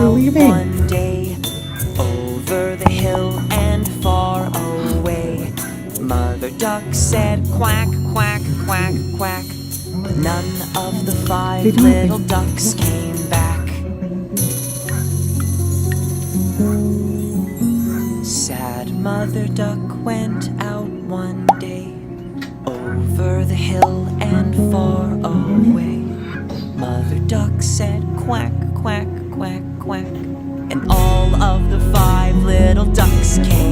out leaving. one day, over the hill and far away. Mother Duck said quack, quack, quack, quack, but none of the 5 Did little nothing. ducks came back. Sad Mother Duck went out one day, over the hill and far away. Mother Duck said quack, quack, quack, quack, and all of the 5 little ducks came